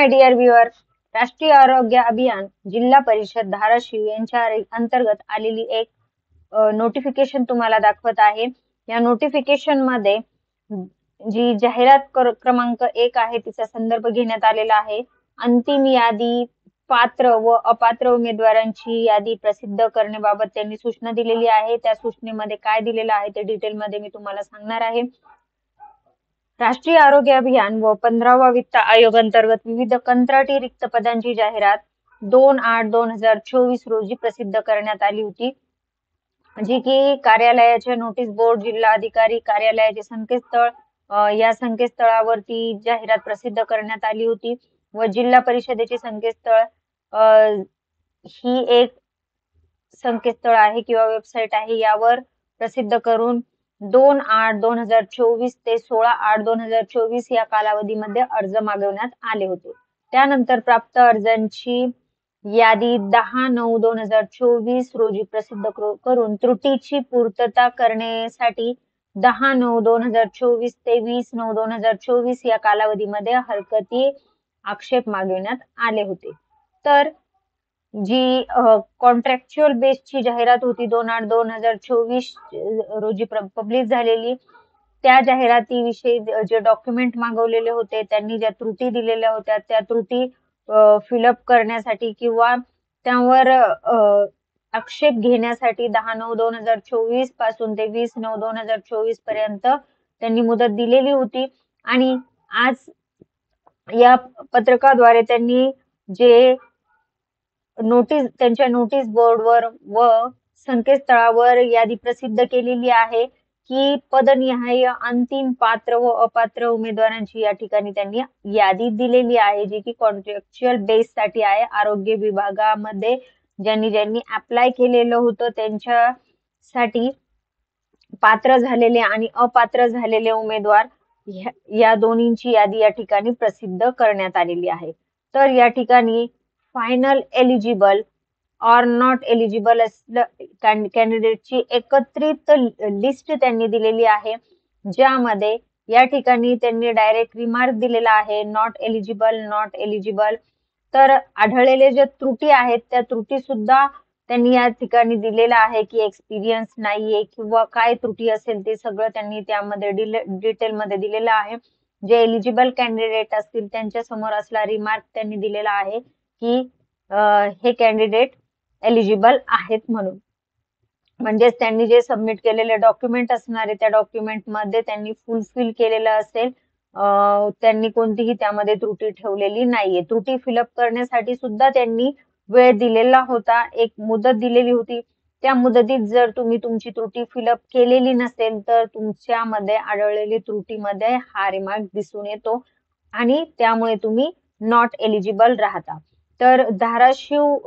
My dear viewer, राष्ट्रीय आरोग्य अभियान जिल्हा परिषद धाराशिव यांच्या अंतर्गत आलेली एक नोटिफिकेशन तुम्हाला दाखवत आहे। या नोटिफिकेशन मध्ये जी जाहिरात क्रमांक 1 आहे तिचा संदर्भ घेण्यात आलेला आहे। अंतिम यादी, पात्र व अपात्र उमेदवारांची यादी प्रसिद्ध करण्याबाबत त्यांनी सूचना दिलेली आहे। त्या सूचनेमध्ये काय दिलेलं आहे ते डिटेल मध्ये मी तुम्हाला सांगणार आहे। राष्ट्रीय आरोग्य अभियान व 15वा वित्त आयोग अंतर्गत विविध कंत्राटी रिक्त पदांची जाहिरात 2/8/2024 रोजी प्रसिद्ध करण्यात आली होती, जी की कार्यालयाचे नोटीस बोर्ड, जिल्हा अधिकारी कार्यालयाचे संकेतस्थळ या संकेतस्थळावरती जाहिरात प्रसिद्ध करण्यात आली होती व जिल्हा परिषदेचे संकेतस्थळ ही एक संकेतस्थळ आहे किंवा वेबसाईट आहे, यावर प्रसिद्ध करून 2/8/2024 ते 16/8/2024 या कालावधीमध्ये अर्ज मागवण्यात आले होते। त्यानंतर प्राप्त अर्जांची यादी 10/9/2024 रोजी प्रसिद्ध करून त्रुटीची पूर्तता करण्यासाठी 10/9/2024 ते 20/9/2024 या कालावधीमध्ये हरकती आक्षेप मागवण्यात आले होते। तर जी कॉन्ट्रॅक्च्युअल बेसची जाहिरात होती 2/8/2024 रोजी पब्लिश झालेली, त्या जाहिरातीविषयी जे डॉक्युमेंट मागवलेले होते, त्यांनी ज्या त्रुटी दिलेल्या होत्या त्या त्रुटी फिलअप करण्यासाठी किंवा त्यावर आक्षेप घेण्यासाठी 10/9/2024 पासून ते 20/9/2024 पर्यंत त्यांनी मुदत दिलेली होती। आणि आज या पत्रकाद्वारे त्यांनी जे त्यांच्या नोटीस बोर्डवर व संकेतस्थळावर यादी प्रसिद्ध केलेली आहे की पदनिहाय अंतिम पात्र व अपात्र उमेदवारांची या ठिकाणी त्यांनी यादी दिलेली आहे, जी की कॉन्ट्रॅक्च्युअल बेस साठी आहे। आरोग्य विभागामध्ये ज्यांनी अप्लाय केलेलं होतं त्यांच्यासाठी पात्र झालेले आणि अपात्र झालेले उमेदवार या दोन्हींची यादी या ठिकाणी प्रसिद्ध करण्यात आलेली आहे। तर या ठिकाणी फायनल एलिजिबल और नॉट एलिजिबल कॅन्डिडेटची एकत्रित लिस्ट त्यांनी दिलेली आहे, ज्यामध्ये या ठिकाणी त्यांनी डायरेक्ट रिमार्क दिलेला आहे नॉट एलिजिबल। तर आढळलेले जे त्रुटी आहेत त्या त्रुटी सुद्धा त्यांनी या ठिकाणी दिलेला आहे की एक्सपिरियन्स नाहीये किंवा काय त्रुटी असेल ते सगळं त्यांनी त्यामध्ये डिटेल मध्ये दिलेलं आहे। जे एलिजिबल कॅन्डिडेट असतील त्यांच्या समोर असला रिमार्क त्यांनी दिलेला आहे की हे कॅन्डिडेट एलिजिबल आहेत म्हणून। म्हणजेच त्यांनी जे सबमिट केलेले डॉक्युमेंट असणार आहे त्या डॉक्युमेंट मध्ये त्यांनी फुलफिल केलेलं असेल, त्यांनी कोणतीही त्यामध्ये त्रुटी ठेवलेली नाहीये। त्रुटी फिलअप करण्यासाठी सुद्धा त्यांनी वेळ दिलेला होता, एक मुदत दिलेली होती। त्या मुदतीत जर तुम्ही तुमची त्रुटी फिलअप केलेली नसेल तर तुमच्यामध्ये आढळलेली त्रुटीमध्ये हा रिमार्क दिसून येतो आणि त्यामुळे तुम्ही नॉट एलिजिबल राहता। तर धाराशिव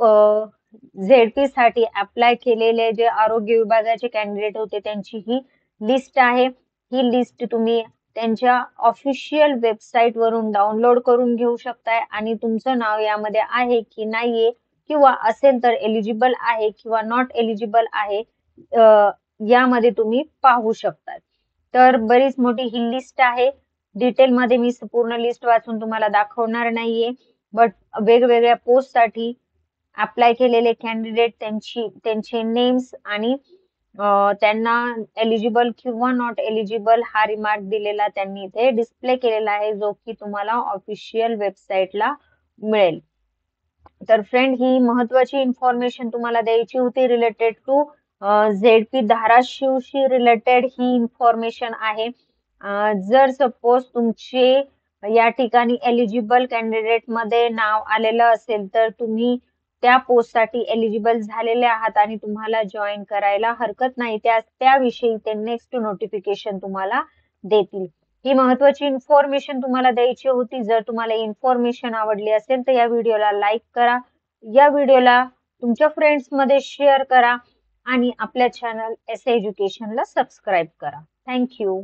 झेडपी साठी अप्लाय केलेले जे आरोग्य विभागाचे कॅन्डिडेट होते त्यांची ही लिस्ट आहे। ही लिस्ट तुम्ही त्यांच्या ऑफिशियल वेबसाईट वरून डाउनलोड करून घेऊ शकताय आणि तुमचं नाव यामध्ये आहे की नाहीये किंवा असेल तर एलिजिबल आहे किंवा नॉट एलिजिबल आहे यामध्ये तुम्ही पाहू शकता। तर बरीच मोठी ही लिस्ट आहे। डिटेल मध्ये मी पूर्ण लिस्ट वाचून तुम्हाला दाखवणार नाहीये, बट वेगवेगळ्या पोस्ट साठी अप्लाय केलेले कॅन्डिडेट त्यांचे नेम्स आणि त्यांना एलिजिबल किंवा नॉट एलिजिबल हा रिमार्क दिलेला त्यांनी इथे डिस्प्ले केलेला आहे, जो की तुम्हाला ऑफिशियल वेबसाईटला मिळेल। तर फ्रेंड, ही महत्वाची इन्फॉर्मेशन तुम्हाला द्यायची होती रिलेटेड टू झेडपी धाराशिवशी रिलेटेड ही इन्फॉर्मेशन आहे। जर सपोज तुमचे या ठिकाणी एलिजिबल कॅन्डिडेट मध्ये नाव आलेलं असेल तर तुम्ही त्या पोस्ट साठी एलिजिबल झालेले आहात आणि तुम्हाला जॉईन करायला हरकत नाही। त्याविषयी ते नेक्स्ट नोटिफिकेशन तुम्हाला देतील। ही महत्वाची इन्फॉर्मेशन तुम्हाला द्यायची होती। जर तुम्हाला इन्फॉर्मेशन आवडली असेल तर या व्हिडिओला लाईक करा, या व्हिडिओला तुमच्या फ्रेंड्स मध्ये शेअर करा आणि आपल्या चॅनल एस एज्युकेशनला सबस्क्राईब करा। थँक्यू।